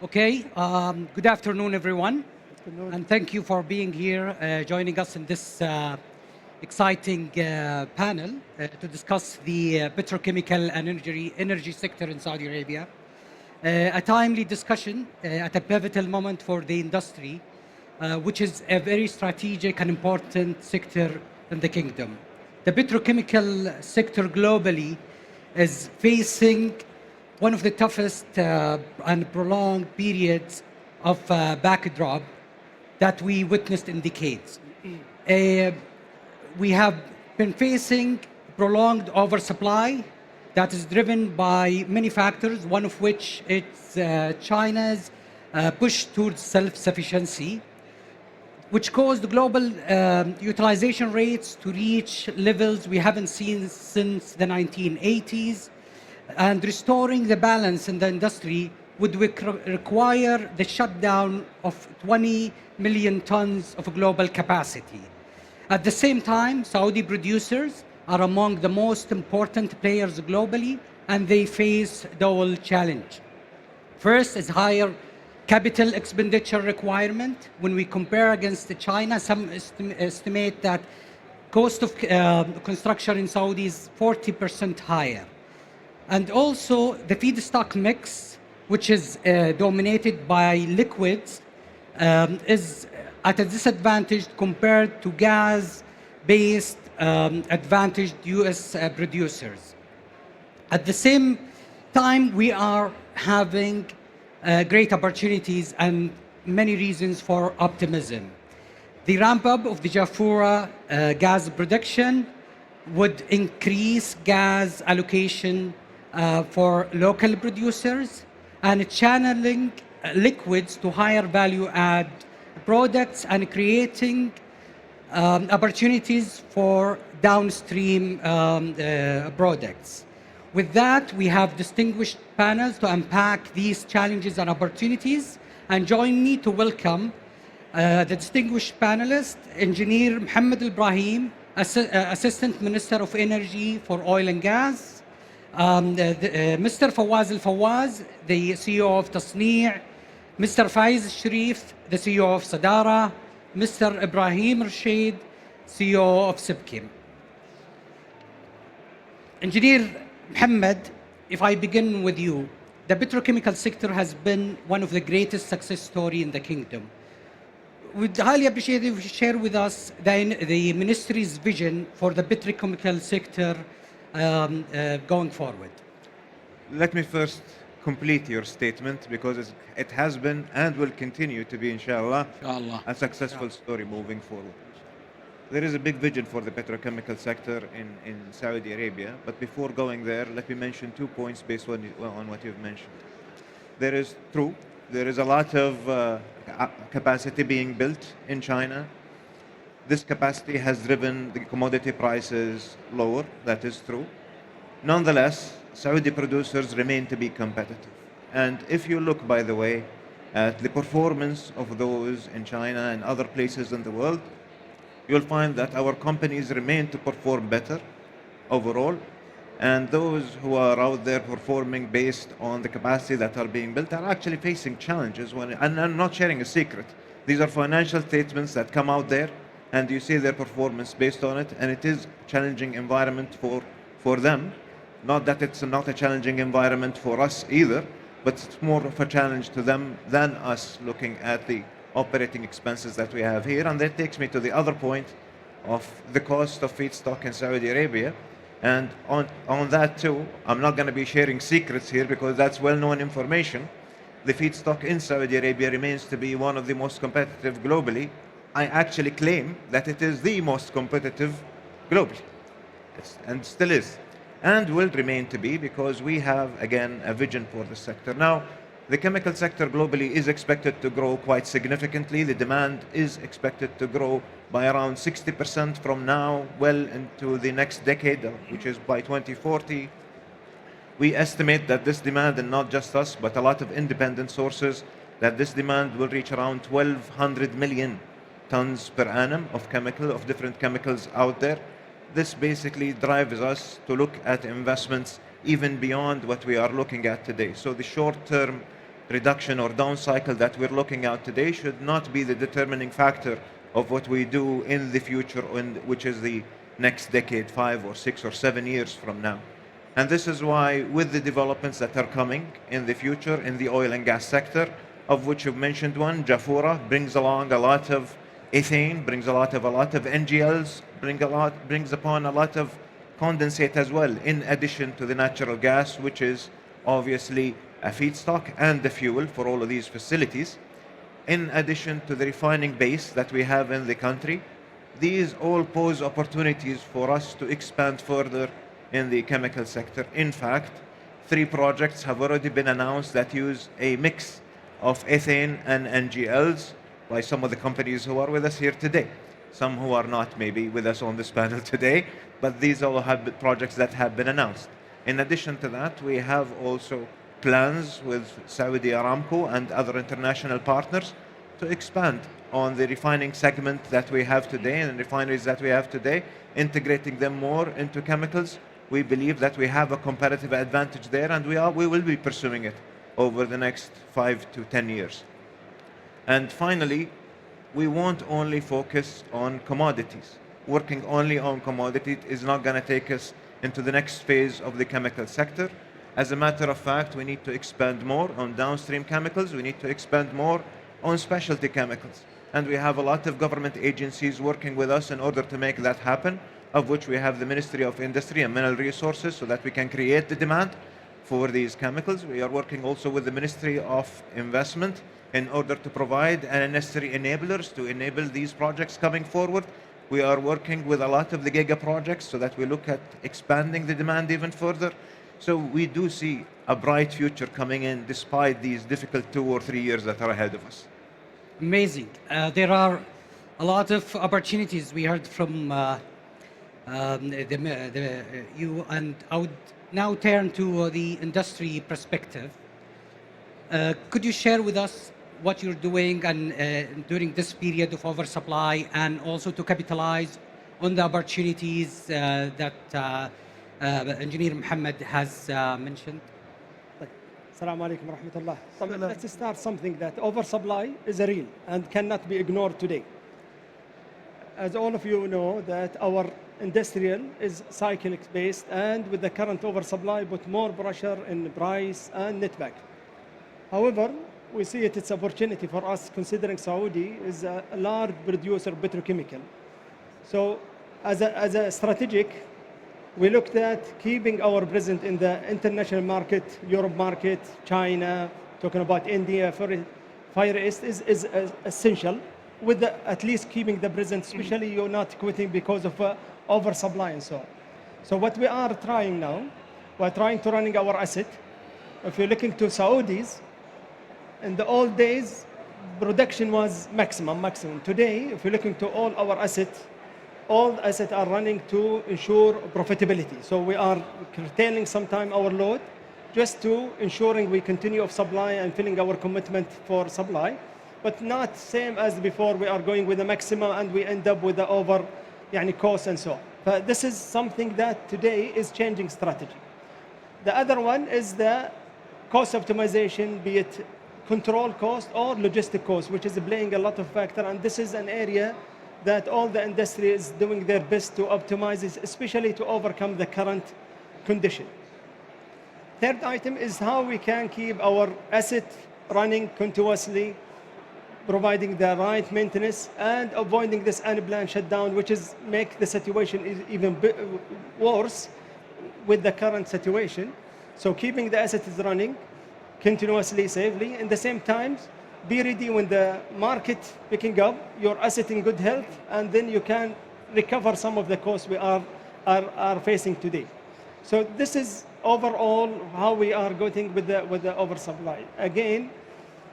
Okay, good afternoon, everyone. Afternoon. And thank you for being here, joining us in this exciting panel to discuss the petrochemical and energy sector in Saudi Arabia. A timely discussion at a pivotal moment for the industry, which is a very strategic and important sector in the kingdom. The petrochemical sector globally is facing one of the toughest and prolonged periods of backdrop that we witnessed in decades. We have been facing prolonged oversupply that is driven by many factors, one of which is China's push towards self-sufficiency, which caused global utilization rates to reach levels we haven't seen since the 1980s. And restoring the balance in the industry would require the shutdown of 20 million tons of global capacity. At the same time, Saudi producers are among the most important players globally, and they face dual challenge. First is higher capital expenditure requirement. When we compare against China, some estimate that cost of construction in Saudi is 40% higher. And also the feedstock mix, which is dominated by liquids, is at a disadvantage compared to gas-based advantaged US producers. At the same time, we are having great opportunities and many reasons for optimism. The ramp up of the Jafurah gas production would increase gas allocation for local producers and channeling liquids to higher value add products and creating opportunities for downstream products. With that, we have distinguished panels to unpack these challenges and opportunities. And join me to welcome the distinguished panelist, Engineer Mohammed Ibrahim, Assistant Minister of Energy for Oil and Gas, Mr. Fawaz Fawaz, the CEO of Tasnee, Mr. Fayez Sharef, the CEO of Sadara, Mr. Ibrahim Al-Rushoud, CEO of Sibkim. Engineer Mohammed, if I begin with you, the petrochemical sector has been one of the greatest success stories in the kingdom. We'd highly appreciate if you share with us the ministry's vision for the petrochemical sector going forward. Let me first complete your statement because it has been and will continue to be, inshallah, a successful story moving forward. There is a big vision for the petrochemical sector in Saudi Arabia, but before going there, let me mention 2 points based on what you've mentioned. There is a lot of capacity being built in China. This capacity has driven the commodity prices lower, that is true. Nonetheless, Saudi producers remain to be competitive. And if you look, by the way, at the performance of those in China and other places in the world, you'll find that our companies remain to perform better overall. And those who are out there performing based on the capacity that are being built are actually facing challenges. And I'm not sharing a secret. These are financial statements that come out there, and you see their performance based on it, and it is a challenging environment for them. Not that it's not a challenging environment for us either, but it's more of a challenge to them than us looking at the operating expenses that we have here. And that takes me to the other point of the cost of feedstock in Saudi Arabia. And on that too, I'm not going to be sharing secrets here because that's well-known information. The feedstock in Saudi Arabia remains to be one of the most competitive globally. I actually claim that it is the most competitive globally, and still is, and will remain to be because we have, again, a vision for the sector. Now, the chemical sector globally is expected to grow quite significantly. The demand is expected to grow by around 60% from now well into the next decade, which is by 2040. We estimate that this demand, and not just us, but a lot of independent sources, that this demand will reach around 1,200 million tons per annum of different chemicals out there. This basically drives us to look at investments even beyond what we are looking at today. So the short-term reduction or down cycle that we're looking at today should not be the determining factor of what we do in the future, which is the next decade, 5 or 6 or 7 years from now. And this is why, with the developments that are coming in the future in the oil and gas sector, of which you've mentioned one, Jafurah brings along a lot of ethane, brings a lot of NGLs, brings upon a lot of condensate as well, in addition to the natural gas, which is obviously a feedstock and the fuel for all of these facilities. In addition to the refining base that we have in the country, these all pose opportunities for us to expand further in the chemical sector. In fact, 3 projects have already been announced that use a mix of ethane and NGLs by some of the companies who are with us here today. Some who are not maybe with us on this panel today, but these all have been projects that have been announced. In addition to that, we have also plans with Saudi Aramco and other international partners to expand on the refining segment that we have today and the refineries that we have today, integrating them more into chemicals. We believe that we have a competitive advantage there, and we will be pursuing it over the next 5 to 10 years. And finally, we won't only focus on commodities. Working only on commodities is not going to take us into the next phase of the chemical sector. As a matter of fact, we need to expand more on downstream chemicals. We need to expand more on specialty chemicals. And we have a lot of government agencies working with us in order to make that happen, of which we have the Ministry of Industry and Mineral Resources, so that we can create the demand for these chemicals. We are working also with the Ministry of Investment in order to provide necessary enablers to enable these projects coming forward. We are working with a lot of the giga projects so that we look at expanding the demand even further. So we do see a bright future coming in despite these difficult 2 or 3 years that are ahead of us. Amazing. There are a lot of opportunities we heard from you, and I would now turn to the industry perspective. Could you share with us what you're doing and during this period of oversupply, and also to capitalize on the opportunities that Engineer Mohammed has mentioned? Assalamu alaikum wa rahmatullah. So let's start something that oversupply is a real and cannot be ignored today. As all of you know, that our industrial is cyclic based, and with the current oversupply put more pressure in price and netback. However, we see it's opportunity for us, considering Saudi is a large producer of petrochemical. So as a strategic, we looked at keeping our presence in the international market, Europe market, China, talking about India, Far East is essential, with at least keeping the presence, especially you're not quitting because of oversupply and so on. So what we are trying now, we're trying to running our asset. If you're looking to Saudis, in the old days, production was maximum. Today, if you're looking to all our assets, all the assets are running to ensure profitability. So we are curtailing sometime our load just to ensuring we continue of supply and filling our commitment for supply, but not same as before. We are going with the maximum and we end up with the over cost and so on. But this is something that today is changing strategy. The other one is the cost optimization, be it control cost or logistic cost, which is playing a lot of factor, and this is an area that all the industry is doing their best to optimize it, especially to overcome the current condition. Third item is how we can keep our asset running continuously, providing the right maintenance and avoiding this unplanned shutdown, which is make the situation even worse with the current situation. So keeping the assets running continuously, safely, in the same time, be ready when the market picking up, your asset in good health, and then you can recover some of the costs we are facing today. So this is overall how we are going with the oversupply. Again,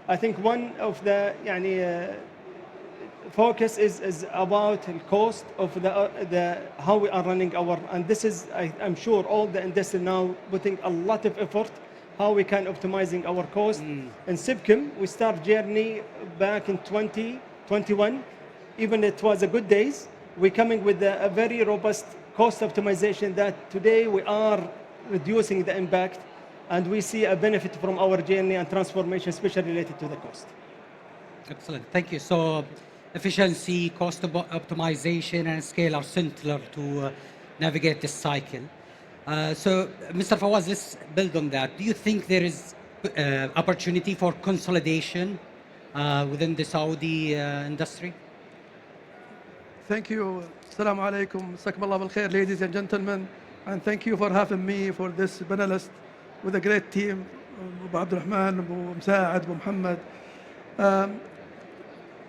I think one of the focus is about the cost of the how we are running our, and this is I'm sure all the industry now putting a lot of effort how we can optimizing our cost. In Sibchem, we start journey back in 2021. Even it was a good days. We're coming with a very robust cost optimization that today we are reducing the impact and we see a benefit from our journey and transformation, especially related to the cost. Excellent. Thank you. So efficiency, cost optimization, and scale are central to navigate this cycle. So, Mr. Fawaz, let's build on that. Do you think there is opportunity for consolidation within the Saudi industry? Thank you. Assalamu alaikum. Jazakum Allah bil khair, ladies and gentlemen. And thank you for having me for this panelist with a great team, Abu Abdurrahman, Abu Msaad, Abu Mohammed.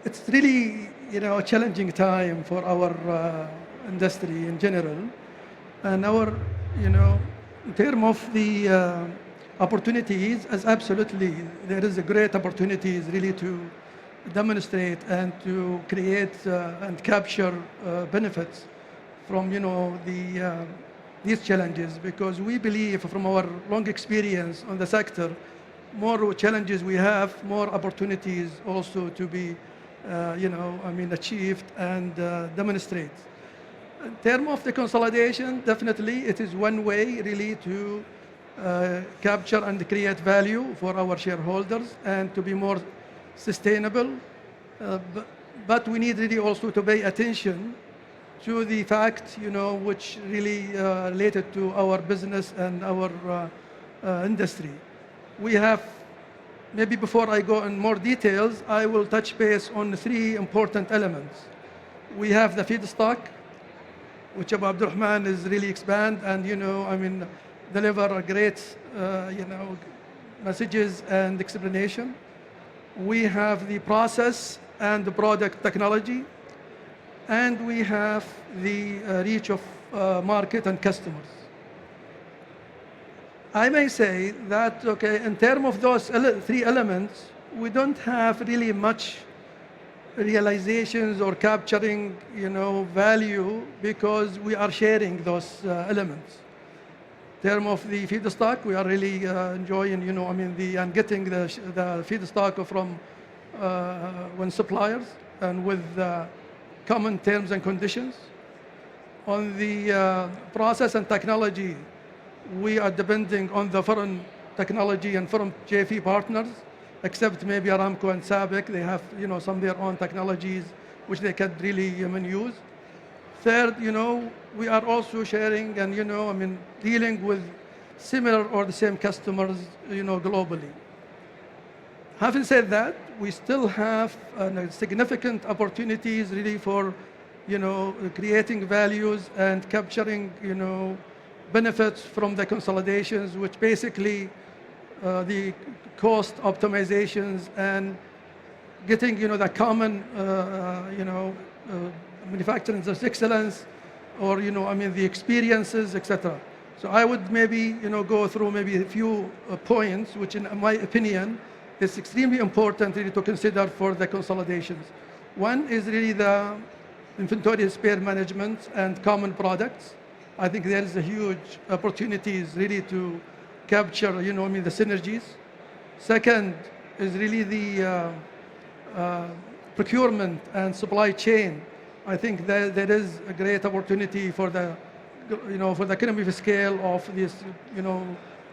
It's really, a challenging time for our industry in general. And our, in terms of the opportunities, as absolutely, there is a great opportunities really to demonstrate and to create and capture benefits from, these challenges, because we believe from our long experience on the sector, more challenges we have, more opportunities also to be, achieved and demonstrate. In terms of the consolidation, definitely it is one way really to capture and create value for our shareholders and to be more sustainable. But we need really also to pay attention to the fact, which really related to our business and our industry. We have, maybe before I go in more details, I will touch base on 3 important elements. We have the feedstock, which Abu Abdurrahman is really expand and, deliver a great, messages and explanation. We have the process and the product technology, and we have the reach of market and customers. I may say that, in terms of those 3 elements, we don't have really much realizations or capturing, value, because we are sharing those elements. In terms of the feedstock, we are really enjoying, and getting the feedstock from one suppliers and with common terms and conditions. On the process and technology, we are depending on the foreign technology and foreign JV partners, except maybe Aramco and SABIC. They have, some of their own technologies which they can really use. Third, we are also sharing and, dealing with similar or the same customers, globally. Having said that, we still have significant opportunities really for, creating values and capturing, benefits from the consolidations, which basically the cost optimizations and getting, the common, manufacturing of excellence, or, the experiences, etc. So I would maybe, go through maybe a few points, which in my opinion, is extremely important really to consider for the consolidations. One is really the inventory spare management and common products. I think there is a huge opportunities really to capture, the synergies. Second is really the procurement and supply chain. I think there is a great opportunity for the, for the economy of scale of this,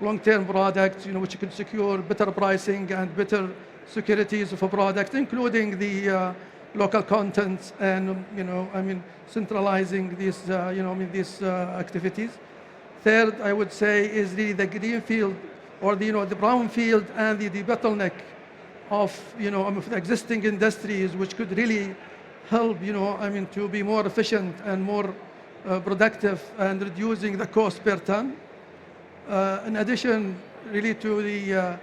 long-term products, which could secure better pricing and better securities for products, including the local contents and, centralizing these, these activities. Third, I would say, is the greenfield or the, the brownfield and the bottleneck of, of the existing industries, which could really help, to be more efficient and more productive and reducing the cost per ton. In addition, really to the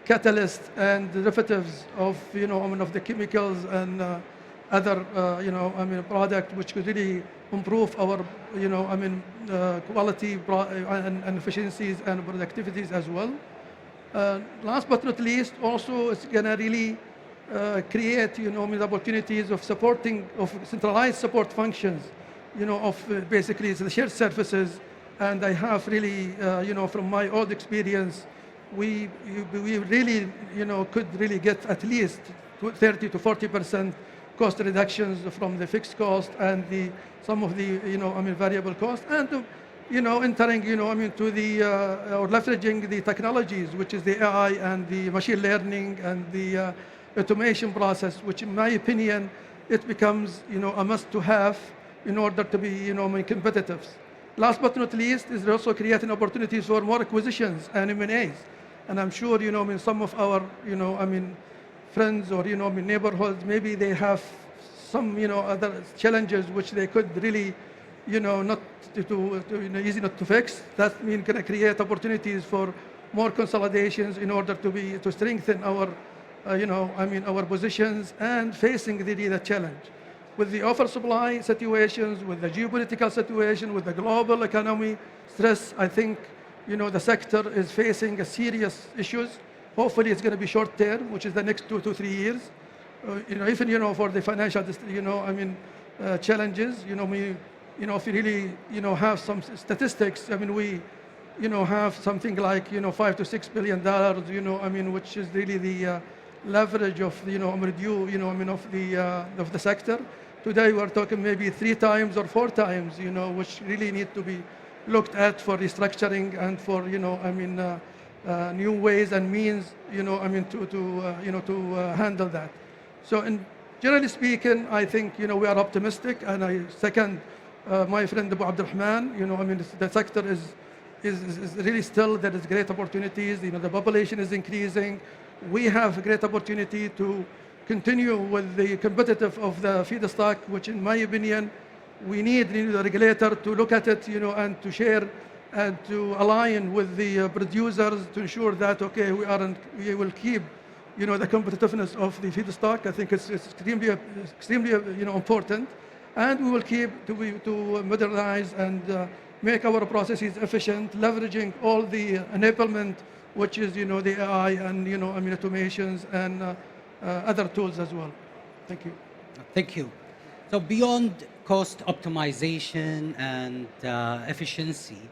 catalyst and derivatives of, of the chemicals and other, product which could really improve our, quality and efficiencies and productivities as well. Last but not least, also it's gonna really create, the opportunities of supporting, of centralized support functions, of basically the shared services. And I have really, from my old experience, we really, could really get at least 30 to 40% cost reductions from the fixed cost and some of the, variable cost. And entering, to the, or leveraging the technologies, which is the AI and the machine learning and the automation process, which in my opinion, it becomes, a must to have in order to be, competitive. Last but not least is also creating opportunities for more acquisitions and M&As. And I'm sure, some of our, friends or, neighborhoods, maybe they have some, other challenges which they could really, not easy not to fix. That means going to create opportunities for more consolidations in order to strengthen our, our positions and facing the challenge. With the oversupply situations, with the geopolitical situation, with the global economy stress, I think, the sector is facing a serious issues. Hopefully it's going to be short term, which is the next 2 to 3 years. Even, for the financial, challenges, we, if you really, have some statistics, we, have something like, $5 to $6 billion, which is really the leverage of, of the sector. Today we're talking maybe 3 times or 4 times, which really need to be looked at for restructuring and for, new ways and means, to handle that. So, generally speaking, I think, we are optimistic, and I second my friend Abu Abdurrahman. The sector is really still, there is great opportunities. The population is increasing. We have a great opportunity to continue with the competitive of the feedstock, which in my opinion, we need the regulator to look at it, and to share and to align with the producers to ensure that, okay, we will keep, the competitiveness of the feedstock. I think it's extremely, important. And we will keep to modernize and make our processes efficient, leveraging all the enablement, which is, the AI and, automations and other tools as well. Thank you. Thank you. So beyond cost optimization and efficiency,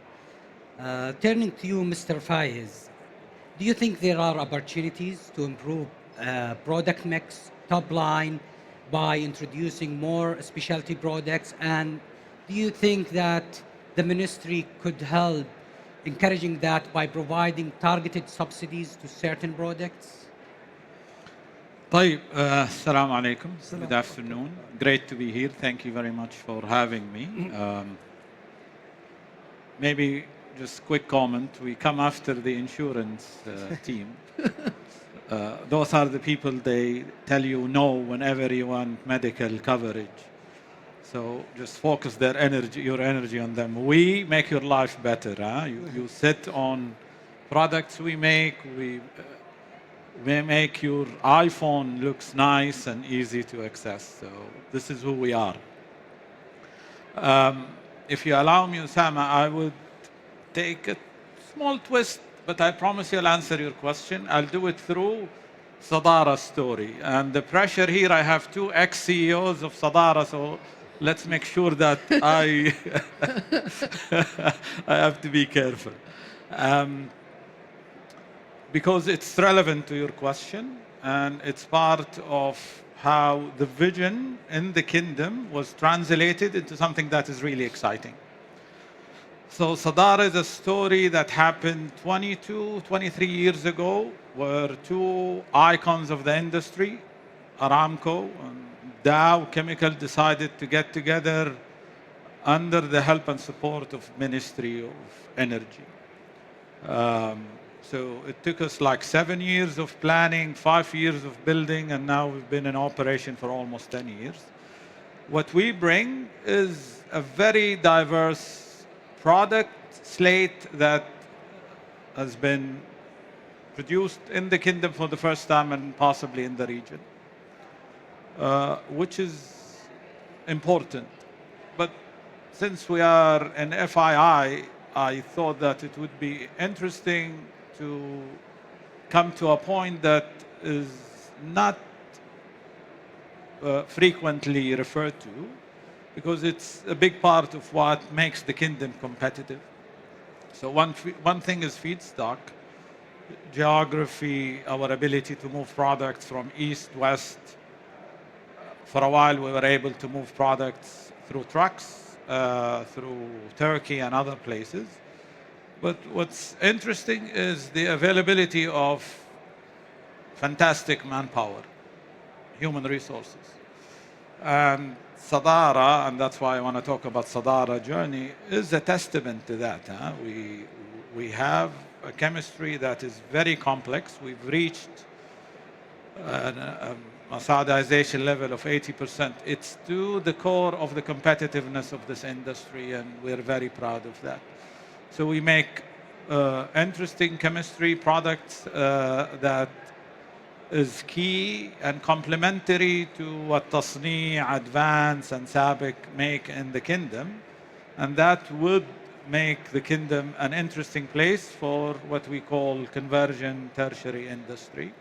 turning to you, Mr. Fayez, do you think there are opportunities to improve product mix, top line, by introducing more specialty products? And do you think that the ministry could help encouraging that by providing targeted subsidies to certain products? طيب, Assalamu alaikum. Good afternoon. Great to be here. Thank you very much for having me. Maybe just quick comment. We come after the insurance team. Those are the people, they tell you no whenever you want medical coverage. So just focus your energy on them. We make your life better. Huh? You sit on products we make. We make your iPhone looks nice and easy to access. So this is who we are. If you allow me, Osama, I would take a small twist, but I promise you I'll answer your question. I'll do it through Sadara's story. And the pressure here, I have 2 ex-CEOs of Sadara, so let's make sure that I have to be careful. Because it's relevant to your question, and it's part of how the vision in the kingdom was translated into something that is really exciting. So Sadara is a story that happened 22, 23 years ago, where 2 icons of the industry, Aramco and Dow Chemical, decided to get together under the help and support of Ministry of Energy. So it took us like 7 years of planning, 5 years of building, and now we've been in operation for almost 10 years. What we bring is a very diverse product slate that has been produced in the kingdom for the first time and possibly in the region, which is important. But since we are an FII, I thought that it would be interesting to come to a point that is not frequently referred to, because it's a big part of what makes the kingdom competitive. So one thing is feedstock, geography, our ability to move products from east, west. For a while, we were able to move products through trucks. through Turkey and other places. But what's interesting is the availability of fantastic manpower, human resources. And Sadara, and that's why I want to talk about Sadara journey, is a testament to that. We have a chemistry that is very complex. We've reached a standardization level of 80%. It's to the core of the competitiveness of this industry, and we're very proud of that. So we make interesting chemistry products that is key and complementary to what Tasnee, Advance, and Sabic make in the kingdom. And that would make the kingdom an interesting place for what we call conversion tertiary industry.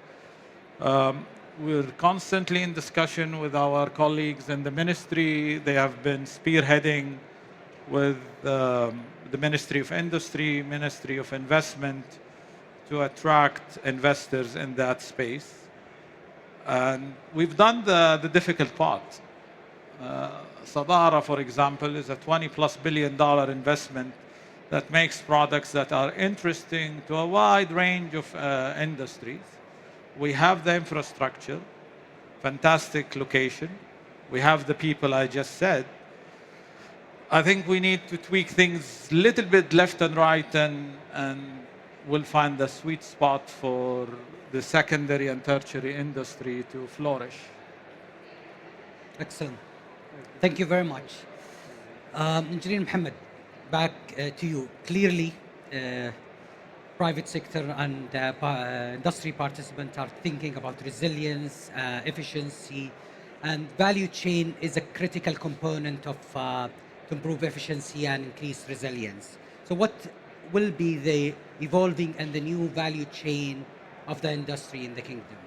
We're constantly in discussion with our colleagues in the ministry. They have been spearheading with the Ministry of Industry, Ministry of Investment, to attract investors in that space. And we've done the difficult part. Sadara, for example, is a $20+ billion investment that makes products that are interesting to a wide range of industries. We have the infrastructure, fantastic location. We have the people I just said. I think we need to tweak things a little bit left and right, and we'll find the sweet spot for the secondary and tertiary industry to flourish. Excellent. Thank you very much. Engineer Mohammed, back to you. Clearly, private sector and industry participants are thinking about resilience, efficiency, and value chain is a critical component of to improve efficiency and increase resilience. So what will be the evolving and the new value chain of the industry in the kingdom?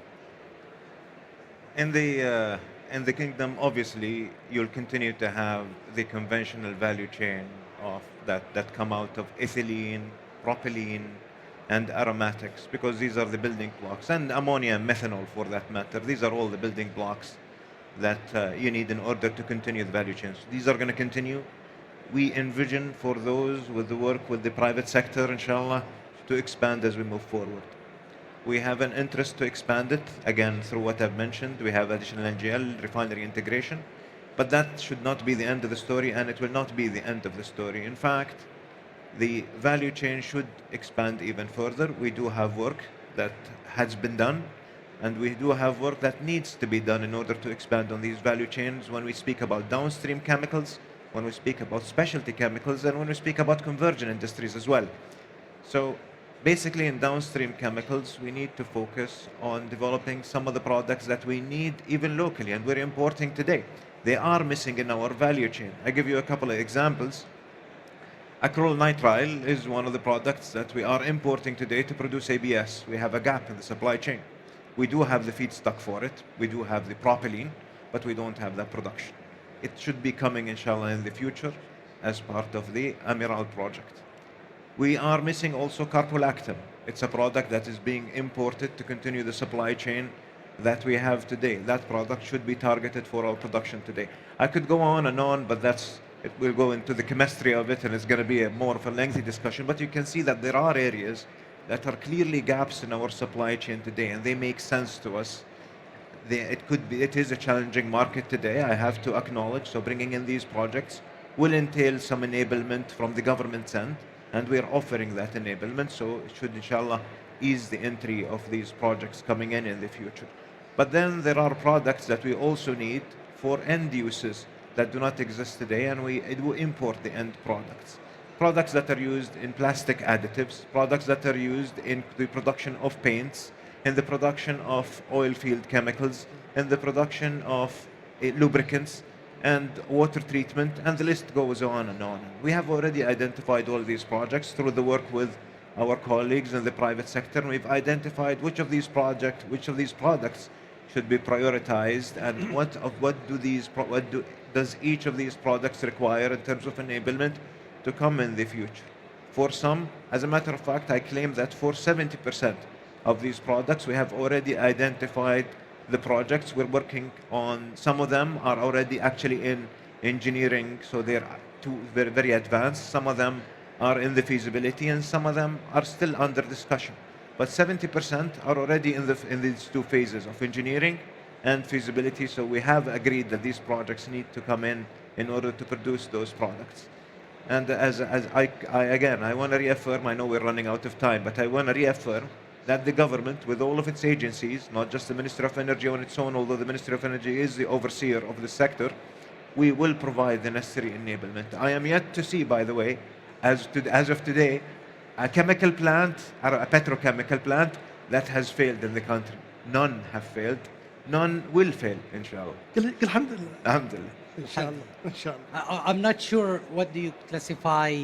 In the kingdom, obviously, you'll continue to have the conventional value chain of that come out of ethylene, propylene, and aromatics, because these are the building blocks, and ammonia and methanol for that matter. These are all the building blocks that you need in order to continue the value chains. These are going to continue. We envision for those with the work with the private sector, inshallah, to expand as we move forward. We have an interest to expand it, again, through what I've mentioned. We have additional NGL, refinery integration, but that should not be the end of the story, and it will not be the end of the story. In fact, the value chain should expand even further. We do have work that has been done, and we do have work that needs to be done in order to expand on these value chains when we speak about downstream chemicals, when we speak about specialty chemicals, and when we speak about convergent industries as well. So basically in downstream chemicals, we need to focus on developing some of the products that we need even locally, and we're importing today. They are missing in our value chain. I give you a couple of examples. Acrylonitrile is one of the products that we are importing today to produce ABS. We have a gap in the supply chain. We do have the feedstock for it. We do have the propylene, but we don't have that production. It should be coming, inshallah, in the future as part of the Amiral project. We are missing also carbolactam. It's a product that is being imported to continue the supply chain that we have today. That product should be targeted for our production today. I could go on and on, but it will go into the chemistry of it, and it's going to be more of a lengthy discussion. But you can see that there are areas that are clearly gaps in our supply chain today, and they make sense to us. It is a challenging market today, I have to acknowledge. So bringing in these projects will entail some enablement from the government's end, and we're offering that enablement. So it should, inshallah, ease the entry of these projects coming in the future. But then there are products that we also need for end uses that do not exist today, and we import the end products. Products that are used in plastic additives, products that are used in the production of paints, in the production of oil field chemicals, in the production of lubricants and water treatment, and the list goes on and on. We have already identified all these projects through the work with our colleagues in the private sector, and we've identified which of these products should be prioritized, and what does each of these products require in terms of enablement to come in the future. For some, as a matter of fact, I claim that for 70% of these products, we have already identified the projects we're working on. Some of them are already actually in engineering, so they're very, very advanced. Some of them are in the feasibility, and some of them are still under discussion. But 70% are already in these two phases of engineering and feasibility. So we have agreed that these projects need to come in order to produce those products. And as I want to reaffirm, I know we're running out of time, but I want to reaffirm that the government, with all of its agencies, not just the Ministry of Energy on its own, although the Ministry of Energy is the overseer of the sector, we will provide the necessary enablement. I am yet to see, by the way, as of today, a chemical plant or a petrochemical plant that has failed in the country. None have failed. None will fail, inshallah. Alhamdulillah. Alhamdulillah. Inshallah. I'm not sure what do you classify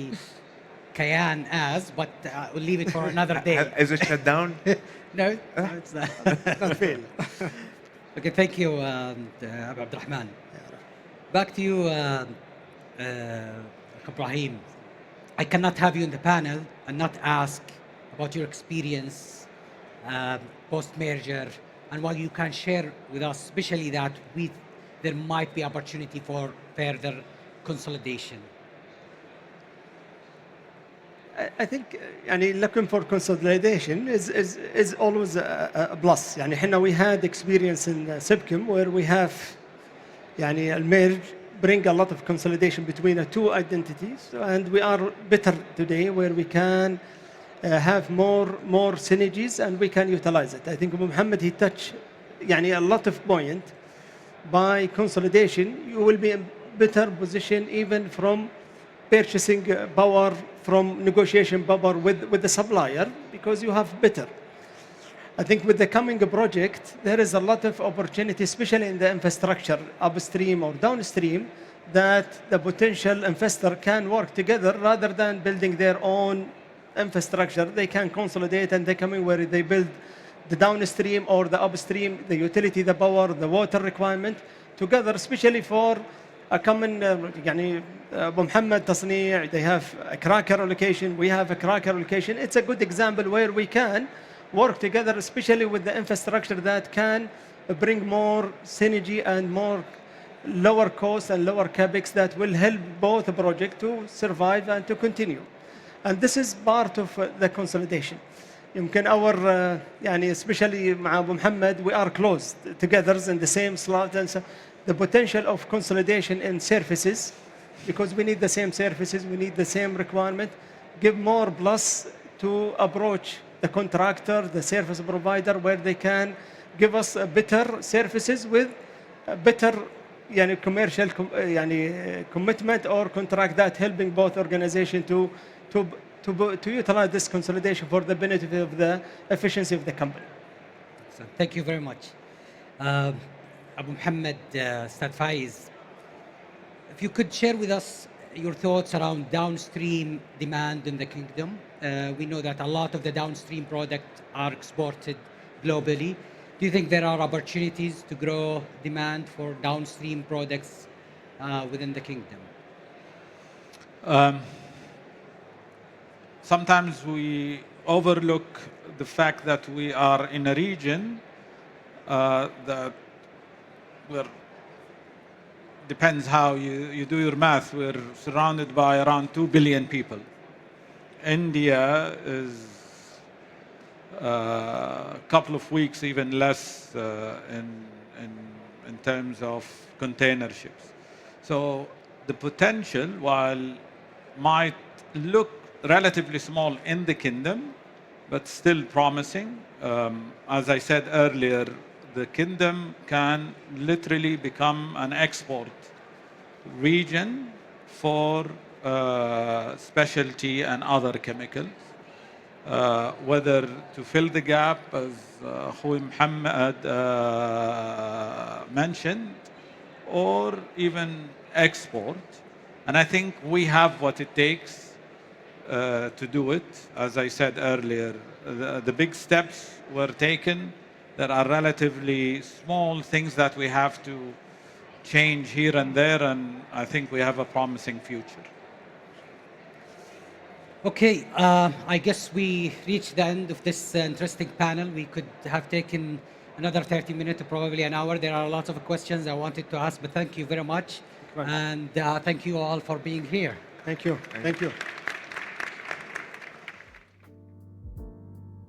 Kayan as, but we'll leave it for another day. Is it shut down? No, it's not. Not fail. Okay, thank you, Abdurrahman. Back to you, Ibrahim. I cannot have you in the panel and not ask about your experience post-merger and what you can share with us, especially that there might be opportunity for further consolidation. I think looking for consolidation is always a plus. We had experience in Sibchem where we have merge bring a lot of consolidation between the two identities, and we are better today where we can have more synergies and we can utilize it. I think Mohammed, he touched a lot of point. By consolidation, you will be in better position even from purchasing power, from negotiation power with the supplier, because you have better. I think with the coming project, there is a lot of opportunity, especially in the infrastructure, upstream or downstream, that the potential investor can work together rather than building their own infrastructure. They can consolidate and they come in where they build the downstream or the upstream, the utility, the power, the water requirement together, especially for a common, Mohammed, Tasnee, they have a cracker allocation, we have a cracker allocation. It's a good example where we can work together, especially with the infrastructure that can bring more synergy and more lower cost and lower capex that will help both projects to survive and to continue. And this is part of the consolidation. يمكن our especially مع أبو محمد, we are close together in the same slot, and so the potential of consolidation in services, because we need the same services, we need the same requirement, give more plus to approach the contractor, the service provider, where they can give us better services with a better commercial commitment or contract that helping both organizations to utilize this consolidation for the benefit of the efficiency of the company. So thank you very much. Abu Mohammed, Ustad Fayez, if you could share with us your thoughts around downstream demand in the kingdom. We know that a lot of the downstream products are exported globally. Do you think there are opportunities to grow demand for downstream products within the kingdom? Sometimes we overlook the fact that we are in a region that depends how you do your math. We're surrounded by around 2 billion people. India is a couple of weeks, even less in terms of container ships. So the potential, while might look relatively small in the kingdom, but still promising. As I said earlier, the kingdom can literally become an export region for specialty and other chemicals, whether to fill the gap, as Mohammed mentioned, or even export. And I think we have what it takes to do it. As I said earlier, the big steps were taken. There are relatively small things that we have to change here and there, and I think we have a promising future. Okay, I guess we reached the end of this interesting panel. We could have taken another 30 minutes, probably an hour. There are lots of questions I wanted to ask, but thank you very much. And thank you all for being here. Thank you. Thank you.